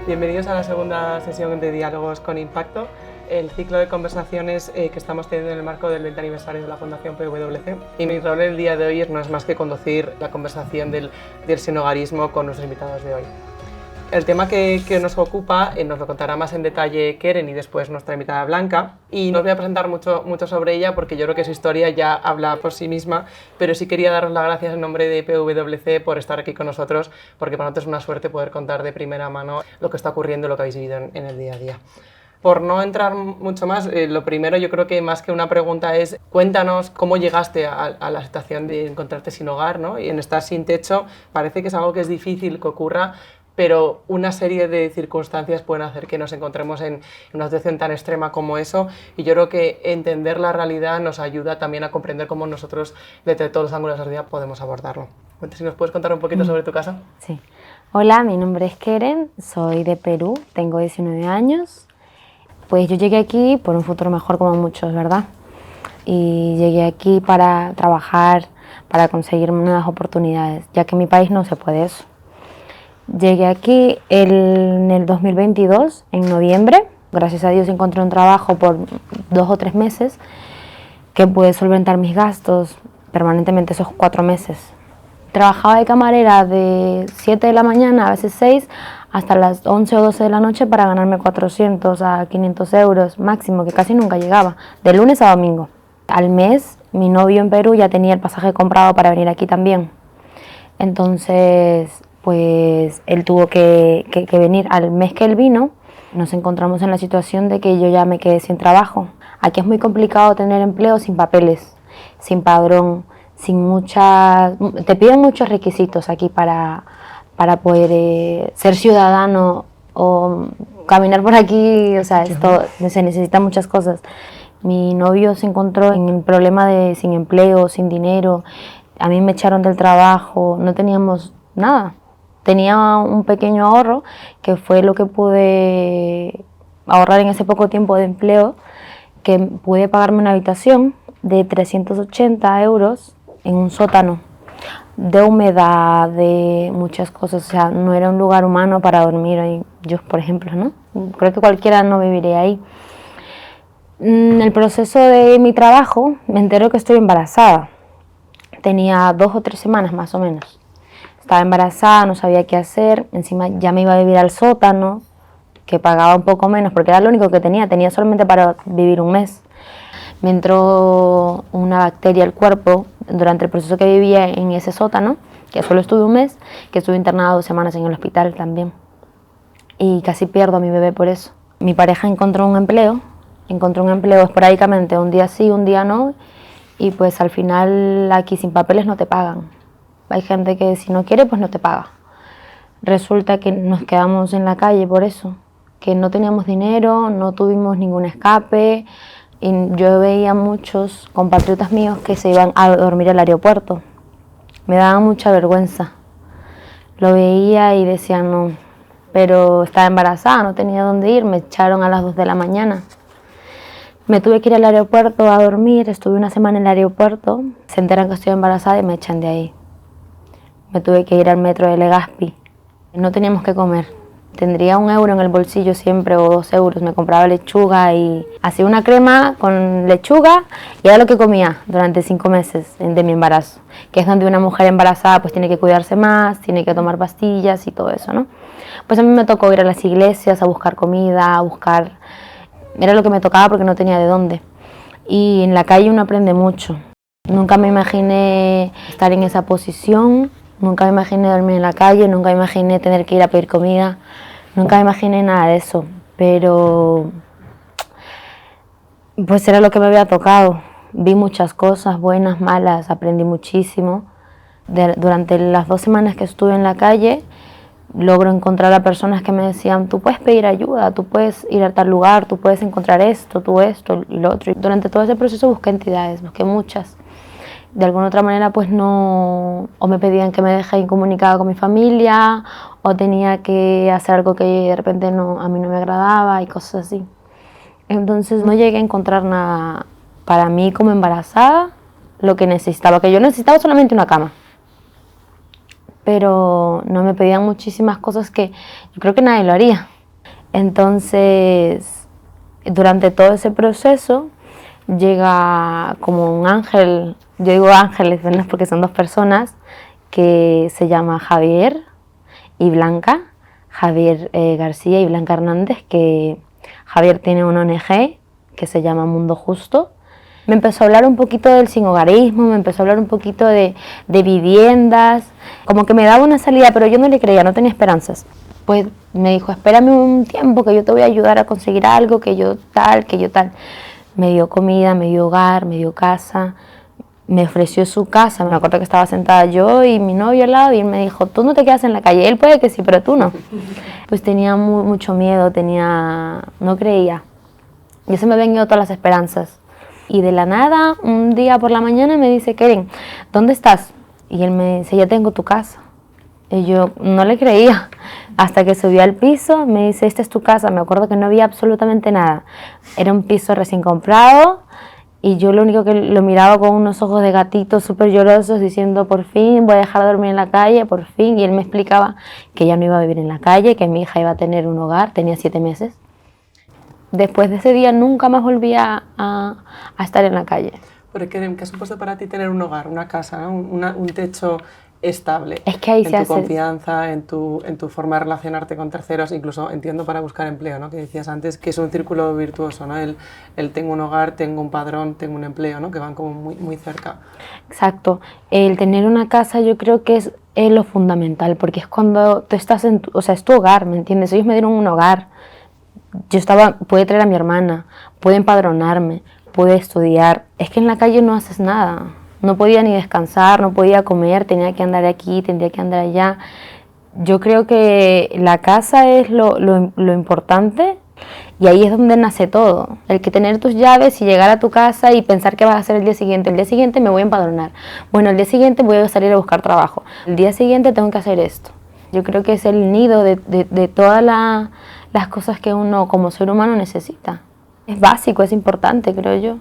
Bienvenidos a la segunda sesión de Diálogos con Impacto, el ciclo de conversaciones que estamos teniendo en el marco del 20 aniversario de la Fundación PWC. Y mi rol el día de hoy no es más que conducir la conversación del sinhogarismo con nuestros invitados de hoy. El tema que nos ocupa nos lo contará más en detalle Keren y después nuestra invitada Blanca. Y no os voy a presentar mucho sobre ella porque yo creo que su historia ya habla por sí misma, pero sí quería daros las gracias en nombre de PWC por estar aquí con nosotros, porque para nosotros es una suerte poder contar de primera mano lo que está ocurriendo y lo que habéis vivido en el día a día. Por no entrar mucho más, lo primero yo creo que más que una pregunta es cuéntanos cómo llegaste a la situación de encontrarte sin hogar, ¿no? Y en estar sin techo parece que es algo que es difícil que ocurra, pero una serie de circunstancias pueden hacer que nos encontremos en una situación tan extrema como eso, y yo creo que entender la realidad nos ayuda también a comprender cómo nosotros, desde todos los ángulos de la realidad, podemos abordarlo. Entonces, si nos puedes contar un poquito sobre tu caso. Sí. Hola, mi nombre es Keren, soy de Perú, tengo 19 años. Pues yo llegué aquí por un futuro mejor como muchos, ¿verdad? Y llegué aquí para trabajar, para conseguir nuevas oportunidades, ya que en mi país no se puede eso. Llegué aquí en el 2022, en noviembre. Gracias a Dios encontré un trabajo por 2 o 3 meses que pude solventar mis gastos permanentemente esos 4 meses. Trabajaba de camarera de 7 de la mañana, a veces 6, hasta las 11 o 12 de la noche para ganarme 400 a 500 euros máximo, que casi nunca llegaba, de lunes a domingo. Al mes, mi novio en Perú ya tenía el pasaje comprado para venir aquí también. Entonces, pues él tuvo que venir. Al mes que él vino, nos encontramos en la situación de que yo ya me quedé sin trabajo. Aquí es muy complicado tener empleo sin papeles, sin padrón, te piden muchos requisitos aquí para poder ser ciudadano o caminar por aquí, o sea, esto se necesitan muchas cosas. Mi novio se encontró en el problema de sin empleo, sin dinero. A mí me echaron del trabajo, no teníamos nada. Tenía un pequeño ahorro, que fue lo que pude ahorrar en ese poco tiempo de empleo, que pude pagarme una habitación de 380 euros en un sótano, de humedad, de muchas cosas. O sea, no era un lugar humano para dormir ahí. Yo, por ejemplo, ¿no? Creo que cualquiera no viviría ahí. En el proceso de mi trabajo me entero que estoy embarazada. Tenía 2 o 3 semanas más o menos. Estaba embarazada, no sabía qué hacer, encima ya me iba a vivir al sótano, que pagaba un poco menos porque era lo único que tenía solamente para vivir un mes. Me entró una bacteria al cuerpo durante el proceso que vivía en ese sótano, que solo estuve un mes, que estuve internada 2 semanas en el hospital también. Y casi pierdo a mi bebé por eso. Mi pareja encontró un empleo esporádicamente, un día sí, un día no, y pues al final aquí sin papeles no te pagan. Hay gente que si no quiere pues no te paga. Resulta que nos quedamos en la calle por eso, que no teníamos dinero, no tuvimos ningún escape, y yo veía muchos compatriotas míos que se iban a dormir al aeropuerto. Me daba mucha vergüenza. Lo veía y decía no, pero estaba embarazada, no tenía dónde ir, me echaron a las 2 de la mañana. Me tuve que ir al aeropuerto a dormir, estuve una semana en el aeropuerto, se enteran que estoy embarazada y me echan de ahí. Me tuve que ir al metro de Legazpi. No teníamos que comer. Tendría 1 euro en el bolsillo siempre o 2 euros. Me compraba lechuga y hacía una crema con lechuga y era lo que comía durante 5 meses de mi embarazo. Que es donde una mujer embarazada pues tiene que cuidarse más, tiene que tomar pastillas y todo eso, ¿no? Pues a mí me tocó ir a las iglesias a buscar comida, Era lo que me tocaba porque no tenía de dónde. Y en la calle uno aprende mucho. Nunca me imaginé estar en esa posición. Nunca me imaginé dormir en la calle, nunca me imaginé tener que ir a pedir comida, nunca me imaginé nada de eso, pero pues era lo que me había tocado. Vi muchas cosas, buenas, malas, aprendí muchísimo. Durante las 2 semanas que estuve en la calle, logro encontrar a personas que me decían, tú puedes pedir ayuda, tú puedes ir a tal lugar, tú puedes encontrar esto y lo otro. Y durante todo ese proceso busqué entidades, busqué muchas. De alguna otra manera pues no, o me pedían que me dejara incomunicada con mi familia, o tenía que hacer algo que de repente a mí no me agradaba y cosas así. Entonces no llegué a encontrar nada para mí como embarazada, lo que necesitaba, que yo necesitaba solamente una cama. Pero no me pedían muchísimas cosas que yo creo que nadie lo haría. Entonces, durante todo ese proceso llega como un ángel, yo digo ángeles, no es porque son dos personas, que se llama Javier y Blanca, Javier García y Blanca Hernández, que Javier tiene una ONG que se llama Mundo Justo. Me empezó a hablar un poquito del sinhogarismo, me empezó a hablar un poquito de viviendas, como que me daba una salida, pero yo no le creía, no tenía esperanzas. Pues me dijo, espérame un tiempo que yo te voy a ayudar a conseguir algo, que yo tal, que yo tal. Me dio comida, me dio hogar, me dio casa, me ofreció su casa. Me acuerdo que estaba sentada yo y mi novio al lado y él me dijo, tú no te quedas en la calle. Él puede que sí, pero tú no. Pues tenía mucho miedo, no creía. Y se me habían ido todas las esperanzas. Y de la nada, un día por la mañana me dice, Keren, ¿dónde estás? Y él me dice, ya tengo tu casa. Y yo no le creía, hasta que subí al piso, me dice, esta es tu casa. Me acuerdo que no había absolutamente nada. Era un piso recién comprado y yo lo único que lo miraba con unos ojos de gatito súper llorosos diciendo, por fin voy a dejar de dormir en la calle, por fin. Y él me explicaba que ya no iba a vivir en la calle, que mi hija iba a tener un hogar, tenía 7 meses. Después de ese día nunca más volví a estar en la calle. Pero ¿qué ha supuesto para ti tener un hogar, una casa, ¿no? un techo estable? Es que ahí en se tu hace... confianza, en tu forma de relacionarte con terceros, incluso entiendo para buscar empleo, ¿no? Que decías antes que es un círculo virtuoso, ¿no? El tengo un hogar, tengo un padrón, tengo un empleo, ¿no? Que van como muy cerca. Exacto. El tener una casa yo creo que es lo fundamental, porque es cuando tú estás o sea, es tu hogar, ¿me entiendes? Ellos me dieron un hogar. Pude traer a mi hermana, pude empadronarme, pude estudiar. Es que en la calle no haces nada. No podía ni descansar, no podía comer, tenía que andar aquí, tendría que andar allá. Yo creo que la casa es lo importante y ahí es donde nace todo. El que tener tus llaves y llegar a tu casa y pensar qué vas a hacer el día siguiente. El día siguiente me voy a empadronar. Bueno, el día siguiente voy a salir a buscar trabajo. El día siguiente tengo que hacer esto. Yo creo que es el nido de todas las cosas que uno como ser humano necesita. Es básico, es importante, creo yo.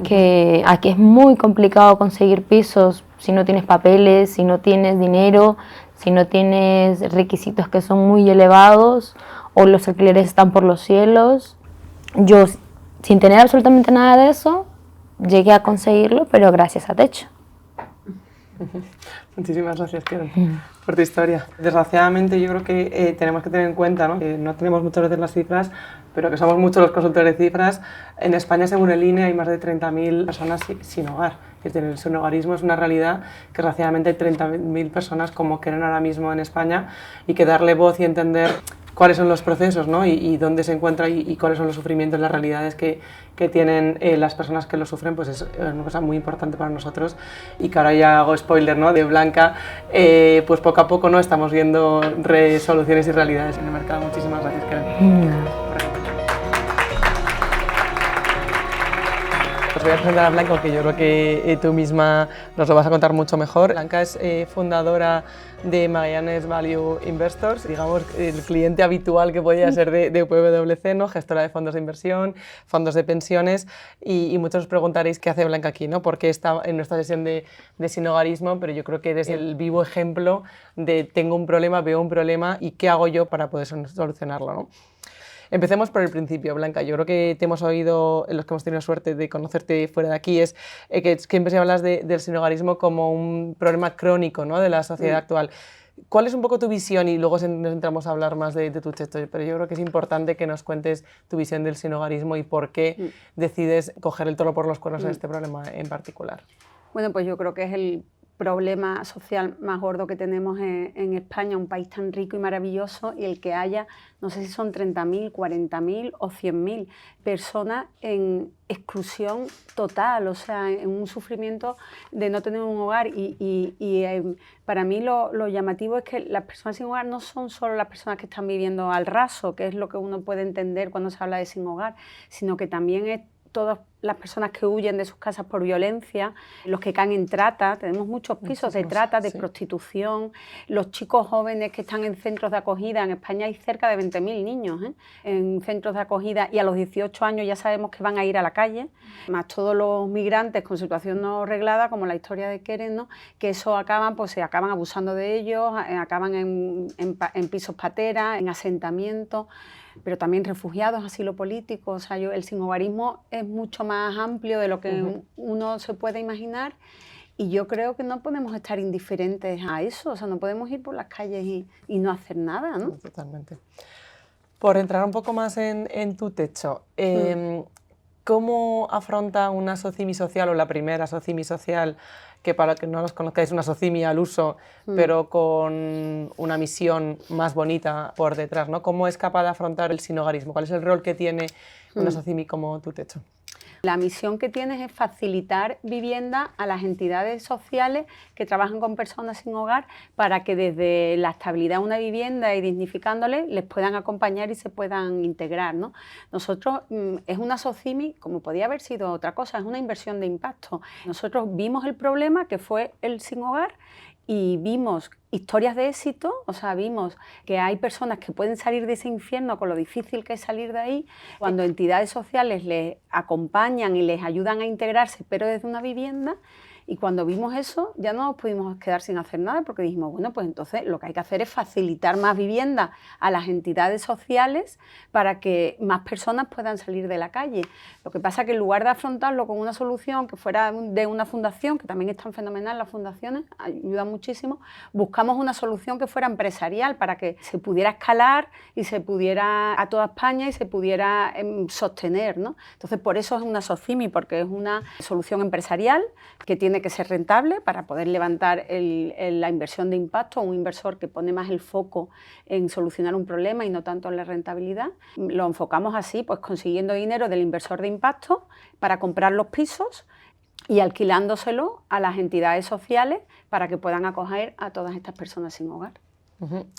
Que aquí es muy complicado conseguir pisos si no tienes papeles, si no tienes dinero, si no tienes requisitos que son muy elevados o los alquileres están por los cielos. Yo, sin tener absolutamente nada de eso, llegué a conseguirlo, pero gracias a Techo. Muchísimas gracias, Keren, por tu historia. Desgraciadamente yo creo que tenemos que tener en cuenta, ¿no? Que no tenemos muchas veces las cifras, pero que somos muchos los consultores de cifras. En España, según el INE, hay más de 30.000 personas sin hogar. Es decir, el sinhogarismo es una realidad que desgraciadamente hay 30.000 personas como Keren ahora mismo en España, y que darle voz y entender cuáles son los procesos, ¿no? y dónde se encuentra y cuáles son los sufrimientos, las realidades que tienen las personas que lo sufren, pues es una cosa muy importante para nosotros, y que ahora ya hago spoiler, ¿no? De Blanca, pues poco a poco, ¿no? Estamos viendo soluciones y realidades en el mercado. Muchísimas gracias, Keren. Os voy a presentar a Blanca, que yo creo que tú misma nos lo vas a contar mucho mejor. Blanca es fundadora de Magallanes Value Investors, digamos el cliente habitual que podía ser de UPWC, ¿no? Gestora de fondos de inversión, fondos de pensiones, y muchos os preguntaréis qué hace Blanca aquí, ¿no? Porque está en nuestra sesión de sinhogarismo, pero yo creo que eres el vivo ejemplo de tengo un problema, veo un problema y qué hago yo para poder solucionarlo, ¿no? Empecemos por el principio, Blanca. Yo creo que te hemos oído, los que hemos tenido suerte de conocerte fuera de aquí, es que siempre hablas del sinhogarismo como un problema crónico, ¿no? De la sociedad actual. ¿Cuál es un poco tu visión? Y luego nos entramos a hablar más de tu texto, pero yo creo que es importante que nos cuentes tu visión del sinhogarismo y por qué decides coger el toro por los cuernos en este problema en particular. Bueno, pues yo creo que es el problema social más gordo que tenemos en España, un país tan rico y maravilloso, y el que haya, no sé si son 30.000, 40.000 o 100.000 personas en exclusión total, o sea, en un sufrimiento de no tener un hogar. Para mí lo llamativo es que las personas sin hogar no son solo las personas que están viviendo al raso, que es lo que uno puede entender cuando se habla de sin hogar, sino que también es todas las personas que huyen de sus casas por violencia, los que caen en trata, tenemos muchos pisos de trata, de prostitución, los chicos jóvenes que están en centros de acogida. En España hay cerca de 20.000 niños en centros de acogida, y a los 18 años ya sabemos que van a ir a la calle, más todos los migrantes con situación no reglada, como la historia de Keren, ¿no? Que eso se acaban abusando de ellos, acaban en pisos pateras, en asentamientos. pero también refugiados, asilo político. O sea, el sinhogarismo es mucho más amplio de lo que uno se puede imaginar. Y yo creo que no podemos estar indiferentes a eso, o sea, no podemos ir por las calles y no hacer nada, ¿no? Totalmente. Por entrar un poco más en tu techo, ¿cómo afronta una socimi social o la primera socimi social, que para que no los conozcáis, una socimi al uso, pero con una misión más bonita por detrás, ¿no? ¿Cómo es capaz de afrontar el sinhogarismo? ¿Cuál es el rol que tiene una socimi como tu techo? La misión que tienes es facilitar vivienda a las entidades sociales que trabajan con personas sin hogar para que desde la estabilidad de una vivienda y dignificándoles les puedan acompañar y se puedan integrar, ¿no? Nosotros, es una socimi, como podía haber sido otra cosa, es una inversión de impacto. Nosotros vimos el problema que fue el sin hogar y vimos historias de éxito, o sea, vimos que hay personas que pueden salir de ese infierno con lo difícil que es salir de ahí, cuando entidades sociales les acompañan y les ayudan a integrarse, pero desde una vivienda. Y cuando vimos eso, ya no nos pudimos quedar sin hacer nada, porque dijimos, bueno, pues entonces lo que hay que hacer es facilitar más vivienda a las entidades sociales para que más personas puedan salir de la calle. Lo que pasa es que en lugar de afrontarlo con una solución que fuera de una fundación, que también es tan fenomenal, las fundaciones ayudan muchísimo, buscamos una solución que fuera empresarial para que se pudiera escalar y se pudiera a toda España y se pudiera sostener, ¿no? Entonces, por eso es una socimi, porque es una solución empresarial que tiene que ser rentable para poder levantar la inversión de impacto, un inversor que pone más el foco en solucionar un problema y no tanto en la rentabilidad. Lo enfocamos así, pues consiguiendo dinero del inversor de impacto para comprar los pisos y alquilándoselo a las entidades sociales para que puedan acoger a todas estas personas sin hogar.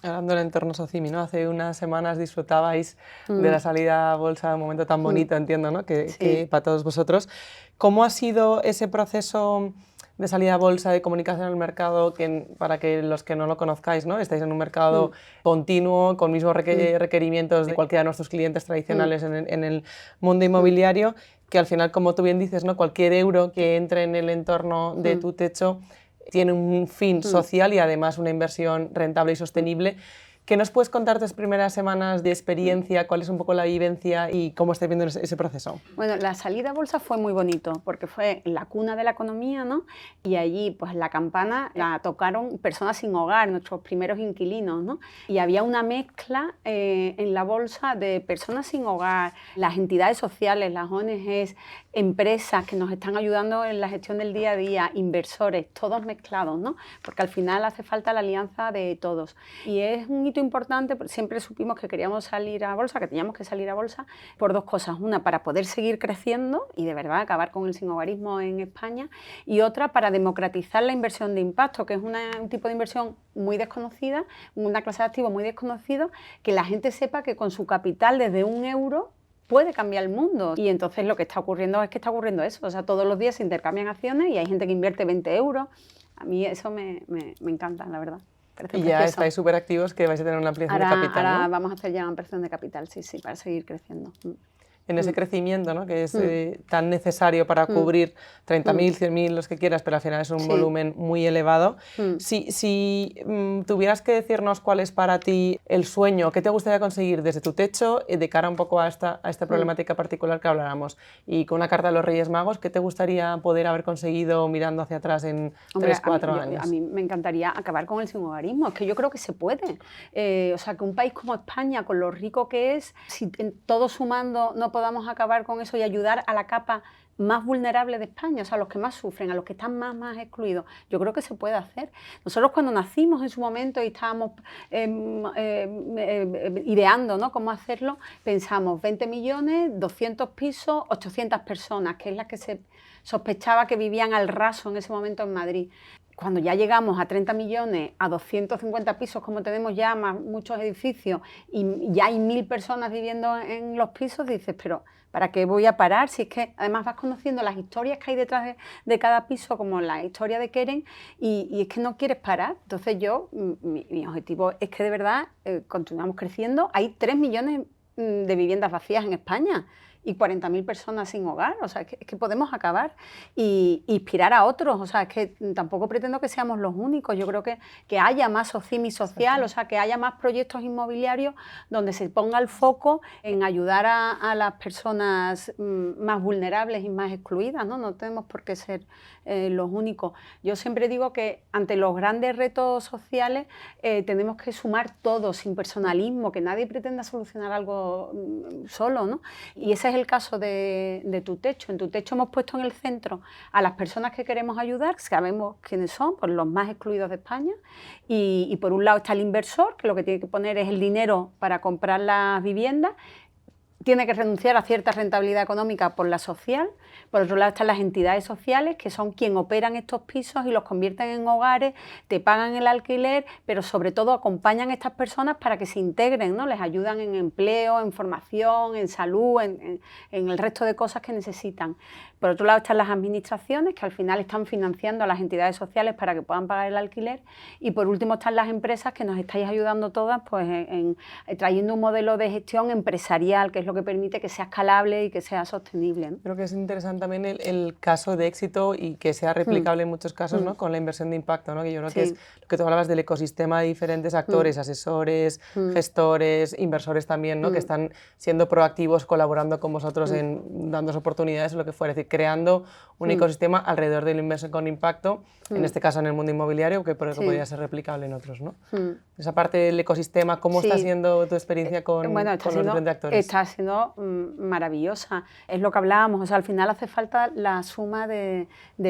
Hablando del entorno socimi, ¿no? Hace unas semanas disfrutabais de la salida a bolsa, un momento tan bonito, entiendo, ¿no? que para todos vosotros. ¿Cómo ha sido ese proceso de salida a bolsa, de comunicación al mercado, para que los que no lo conozcáis, ¿no? Estáis en un mercado continuo, con mismos requerimientos de cualquiera de nuestros clientes tradicionales en el mundo inmobiliario, que al final, como tú bien dices, ¿no? Cualquier euro que entre en el entorno de tu techo tiene un fin social y además una inversión rentable y sostenible. ¿Qué nos puedes contar tus primeras semanas de experiencia? ¿Cuál es un poco la vivencia y cómo estáis viendo ese proceso? Bueno, la salida a bolsa fue muy bonito porque fue la cuna de la economía, ¿no? Y allí, pues la campana la tocaron personas sin hogar, nuestros primeros inquilinos, ¿no? Y había una mezcla en la bolsa de personas sin hogar, las entidades sociales, las ONGs, empresas que nos están ayudando en la gestión del día a día, inversores, todos mezclados, ¿no? Porque al final hace falta la alianza de todos. Y es un hito importante, siempre supimos que queríamos salir a bolsa, que teníamos que salir a bolsa por dos cosas. Una, para poder seguir creciendo y de verdad acabar con el sinhogarismo en España, y otra, para democratizar la inversión de impacto, que es un tipo de inversión muy desconocida, una clase de activos muy desconocido, que la gente sepa que con su capital desde 1 euro puede cambiar el mundo. Y entonces lo que está ocurriendo es que está ocurriendo eso. O sea, todos los días se intercambian acciones y hay gente que invierte 20 euros. A mí eso me encanta, la verdad. Y ya estáis súper activos, que vais a tener una ampliación de capital, ¿no? Ahora vamos a hacer ya una ampliación de capital, sí, para seguir creciendo. En ese crecimiento, ¿no? Que es tan necesario para cubrir 30.000, 100.000, los que quieras, pero al final es un volumen muy elevado. Si tuvieras que decirnos cuál es para ti el sueño, qué te gustaría conseguir desde tu techo de cara un poco a esta problemática particular que hablábamos, y con una carta de los Reyes Magos, ¿qué te gustaría poder haber conseguido mirando hacia atrás en 3, 4 años? A mí me encantaría acabar con el sinhogarismo, es que yo creo que se puede. O sea, que un país como España, con lo rico que es, si todos sumando no podamos acabar con eso y ayudar a la capa más vulnerable de España, o sea, a los que más sufren, a los que están más excluidos. Yo creo que se puede hacer. Nosotros cuando nacimos en su momento y estábamos ideando, ¿no?, cómo hacerlo, pensamos 20 millones, 200 pisos, 800 personas, que es la que se sospechaba que vivían al raso en ese momento en Madrid. Cuando ya llegamos a 30 millones, a 250 pisos, como tenemos ya más muchos edificios, y ya hay 1.000 personas viviendo en los pisos, dices, pero ¿para qué voy a parar? Si es que además vas conociendo las historias que hay detrás de cada piso, como la historia de Keren, y es que no quieres parar. Entonces mi objetivo es que de verdad continuamos creciendo. Hay 3 millones de viviendas vacías en España. y 40.000 personas sin hogar. O sea, es que podemos acabar y inspirar a otros. O sea, es que tampoco pretendo que seamos los únicos. Yo creo que haya más OCIMI social, o sea, que haya más proyectos inmobiliarios donde se ponga el foco en ayudar a las personas más vulnerables y más excluidas, ¿no? No tenemos por qué ser los únicos. Yo siempre digo que ante los grandes retos sociales tenemos que sumar todos, sin personalismo, que nadie pretenda solucionar algo solo, ¿no? Y ese es el caso de Tu Techo. En Tu Techo hemos puesto en el centro a las personas que queremos ayudar, sabemos quiénes son, pues los más excluidos de España, y por un lado está el inversor, que lo que tiene que poner es el dinero para comprar las viviendas, tiene que renunciar a cierta rentabilidad económica por la social. Por otro lado están las entidades sociales, que son quien operan estos pisos y los convierten en hogares, te pagan el alquiler, pero sobre todo acompañan a estas personas para que se integren, ¿no? Les ayudan en empleo, en formación, en salud, en el resto de cosas que necesitan. Por otro lado están las administraciones, que al final están financiando a las entidades sociales para que puedan pagar el alquiler. Y por último están las empresas, que nos estáis ayudando todas pues, trayendo un modelo de gestión empresarial, que es lo que permite que sea escalable y que sea sostenible, ¿no? Creo que es interesante también el caso de éxito y que sea replicable en muchos casos, ¿no? Con la inversión de impacto, ¿no? Que yo creo que es lo que tú hablabas del ecosistema de diferentes actores, asesores, gestores, inversores también, ¿no? Que están siendo proactivos, colaborando con vosotros en dándos oportunidades o lo que fuera. Es decir, creando un ecosistema alrededor de la inversión con impacto, en este caso en el mundo inmobiliario, que podría ser replicable en otros, ¿no? Esa parte del ecosistema, ¿cómo está siendo tu experiencia con los diferentes actores? Está siendo maravillosa. Es lo que hablábamos, o sea, al final hace falta la suma de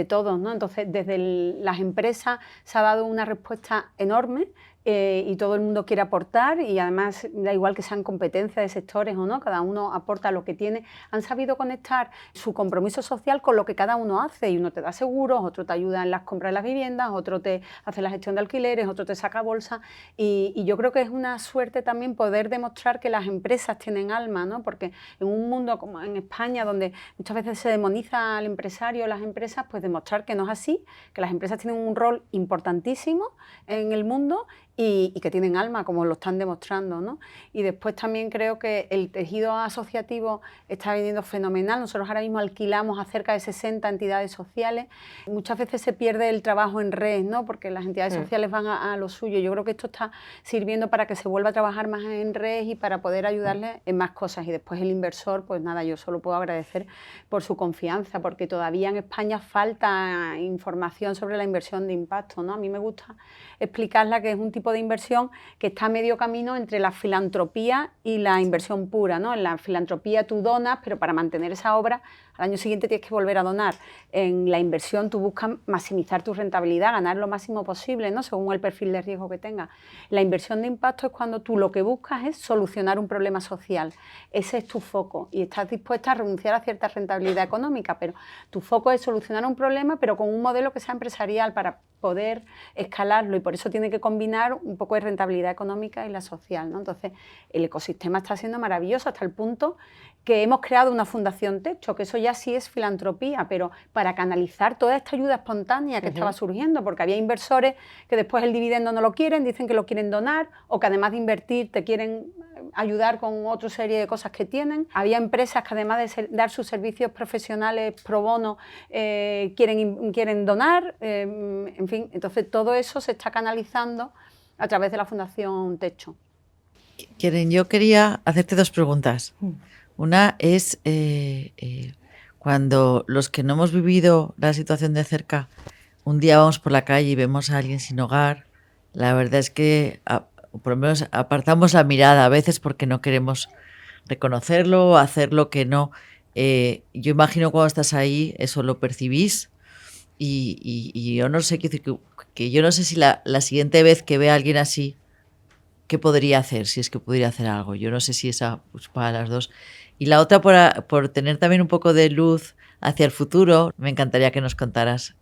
todos, ¿no? Entonces, desde las empresas se ha dado una respuesta enorme. Y todo el mundo quiere aportar, y además da igual que sean competencias de sectores o no, cada uno aporta lo que tiene. Han sabido conectar su compromiso social con lo que cada uno hace, y uno te da seguros, otro te ayuda en las compras de las viviendas, otro te hace la gestión de alquileres, otro te saca bolsa, y yo creo que es una suerte también poder demostrar que las empresas tienen alma, ¿no? Porque en un mundo como en España, donde muchas veces se demoniza al empresario, las empresas, pues demostrar que no es así, que las empresas tienen un rol importantísimo en el mundo y que tienen alma, como lo están demostrando, ¿no? Y después también creo que el tejido asociativo está viniendo fenomenal. Nosotros ahora mismo alquilamos a cerca de 60 entidades sociales. Muchas veces se pierde el trabajo en red, ¿no? Porque las entidades sociales van a lo suyo. Yo creo que esto está sirviendo para que se vuelva a trabajar más en red y para poder ayudarles en más cosas. Y después el inversor, pues nada, yo solo puedo agradecer por su confianza, porque todavía en España falta información sobre la inversión de impacto, ¿no? A mí me gusta explicarla, que es un tipo de inversión que está a medio camino entre la filantropía y la inversión pura, ¿no? En la filantropía tú donas, pero para mantener esa obra al año siguiente tienes que volver a donar. En la inversión tú buscas maximizar tu rentabilidad, ganar lo máximo posible, ¿no? Según el perfil de riesgo que tengas. La inversión de impacto es cuando tú lo que buscas es solucionar un problema social. Ese es tu foco y estás dispuesta a renunciar a cierta rentabilidad económica, pero tu foco es solucionar un problema, pero con un modelo que sea empresarial para poder escalarlo, y por eso tiene que combinar un poco de rentabilidad económica y la social, ¿no? Entonces, el ecosistema está siendo maravilloso hasta el punto que hemos creado una fundación Techo, que eso ya sí es filantropía, pero para canalizar toda esta ayuda espontánea que estaba surgiendo, porque había inversores que después el dividendo no lo quieren, dicen que lo quieren donar, o que además de invertir te quieren ayudar con otra serie de cosas que tienen. Había empresas que además de dar sus servicios profesionales pro bono quieren donar, en fin, entonces todo eso se está canalizando a través de la Fundación Techo. Keren, yo quería hacerte dos preguntas. Una es, cuando los que no hemos vivido la situación de cerca, un día vamos por la calle y vemos a alguien sin hogar, la verdad es que por lo menos apartamos la mirada a veces porque no queremos reconocerlo o hacer lo que no. Yo imagino cuando estás ahí eso lo percibís y yo no sé, que yo no sé si la siguiente vez que vea a alguien así, ¿qué podría hacer? Si es que pudiera hacer algo. Yo no sé si esa, pues, para las dos. Y la otra, por tener también un poco de luz hacia el futuro, me encantaría que nos contaras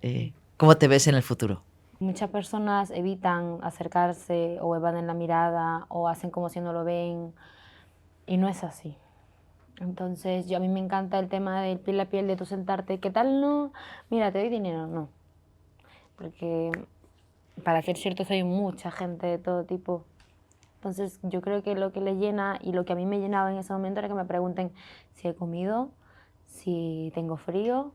cómo te ves en el futuro. Muchas personas evitan acercarse o evaden la mirada o hacen como si no lo ven, y no es así. Entonces, a mí me encanta el tema del piel a piel, de tú sentarte, ¿qué tal? No, mira, te doy dinero, no. Porque para ser ciertos hay mucha gente de todo tipo, Entonces yo creo que lo que le llena y lo que a mí me llenaba en ese momento era que me pregunten si he comido, si tengo frío,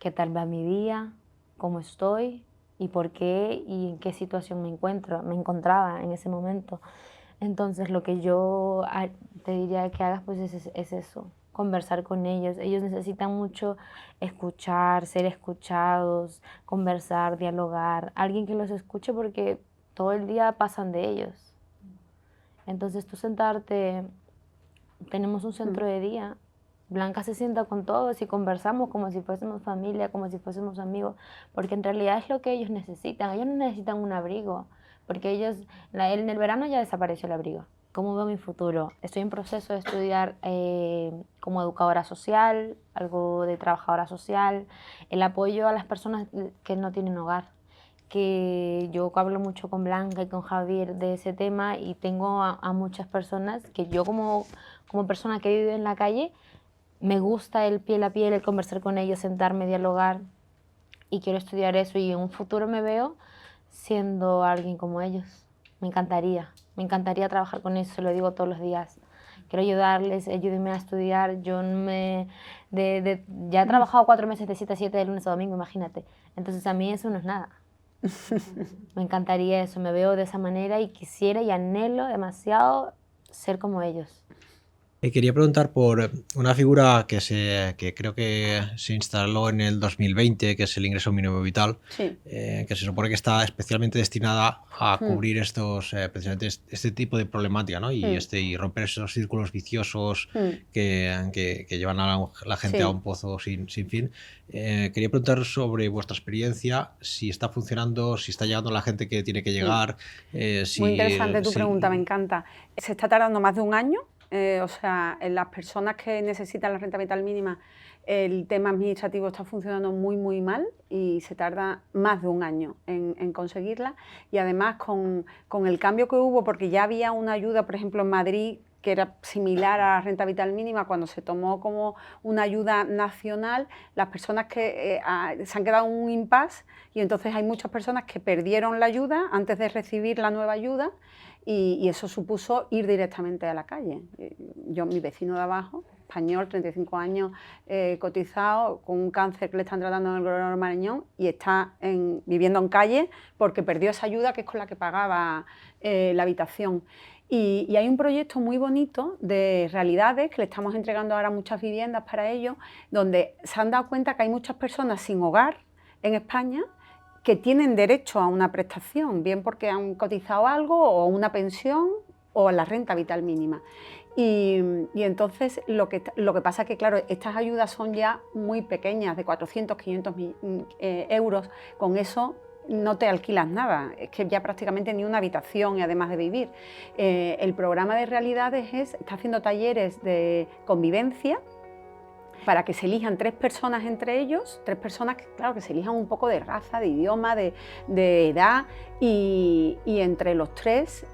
qué tal va mi día, cómo estoy y por qué y en qué situación me encontraba en ese momento. Entonces lo que yo te diría que hagas pues es eso, conversar con ellos. Ellos necesitan mucho escuchar, ser escuchados, conversar, dialogar, alguien que los escuche porque todo el día pasan de ellos. Entonces tú sentarte, tenemos un centro de día, Blanca se sienta con todos y conversamos como si fuésemos familia, como si fuésemos amigos, porque en realidad es lo que ellos no necesitan un abrigo, porque ellos, en el verano ya desapareció el abrigo. ¿Cómo veo mi futuro? Estoy en proceso de estudiar como educadora social, algo de trabajadora social, el apoyo a las personas que no tienen hogar, que yo hablo mucho con Blanca y con Javier de ese tema y tengo a muchas personas que yo como persona que vive en la calle, me gusta el piel a piel, el conversar con ellos, sentarme, dialogar y quiero estudiar eso y en un futuro me veo siendo alguien como ellos. Me encantaría trabajar con eso, se lo digo todos los días. Quiero ayudarles, ayúdenme a estudiar. Yo ya he trabajado 4 meses de 7 a 7 de lunes a domingo, imagínate. Entonces a mí eso no es nada. Me encantaría eso, me veo de esa manera y quisiera y anhelo demasiado ser como ellos. Quería preguntar por una figura que creo que se instaló en el 2020, que es el ingreso mínimo vital, Sí. Que se supone que está especialmente destinada a cubrir precisamente este tipo de problemática, ¿no? Y romper esos círculos viciosos que llevan a la gente Sí. a un pozo sin fin. Quería preguntar sobre vuestra experiencia, si está funcionando, si está llegando a la gente que tiene que llegar. Muy interesante tu pregunta, me encanta. Se está tardando más de un año. O sea, en las personas que necesitan la renta vital mínima, el tema administrativo está funcionando muy mal y se tarda más de un año en conseguirla. Y además con el cambio que hubo, porque ya había una ayuda, por ejemplo, en Madrid, que era similar a la renta vital mínima, cuando se tomó como una ayuda nacional, las personas que se han quedado en un impasse y entonces hay muchas personas que perdieron la ayuda antes de recibir la nueva ayuda. Y eso supuso ir directamente a la calle. Mi vecino de abajo, español, 35 años, cotizado, con un cáncer que le están tratando en el Gregorio Marañón y está viviendo en calle porque perdió esa ayuda que es con la que pagaba la habitación. Y hay un proyecto muy bonito de Realidades que le estamos entregando ahora muchas viviendas para ellos, donde se han dado cuenta que hay muchas personas sin hogar en España que tienen derecho a una prestación, bien porque han cotizado algo o una pensión o la renta vital mínima. Y entonces lo que pasa es que, claro, estas ayudas son ya muy pequeñas, de 400, 500 euros. Con eso no te alquilas nada, es que ya prácticamente ni una habitación y además de vivir. El programa de Realidades está haciendo talleres de convivencia para que se elijan 3 personas entre ellos, 3 personas que, claro, que se elijan un poco de raza, de idioma, de edad y entre los 3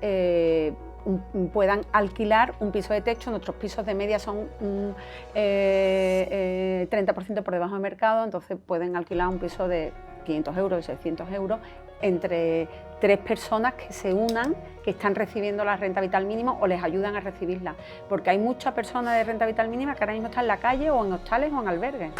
puedan alquilar un piso de techo. Nuestros pisos de media son un 30% por debajo del mercado, entonces pueden alquilar un piso de 500 euros, 600 euros, entre 3 personas que se unan, que están recibiendo la renta vital mínima o les ayudan a recibirla. Porque hay muchas personas de renta vital mínima que ahora mismo están en la calle o en hostales o en albergues.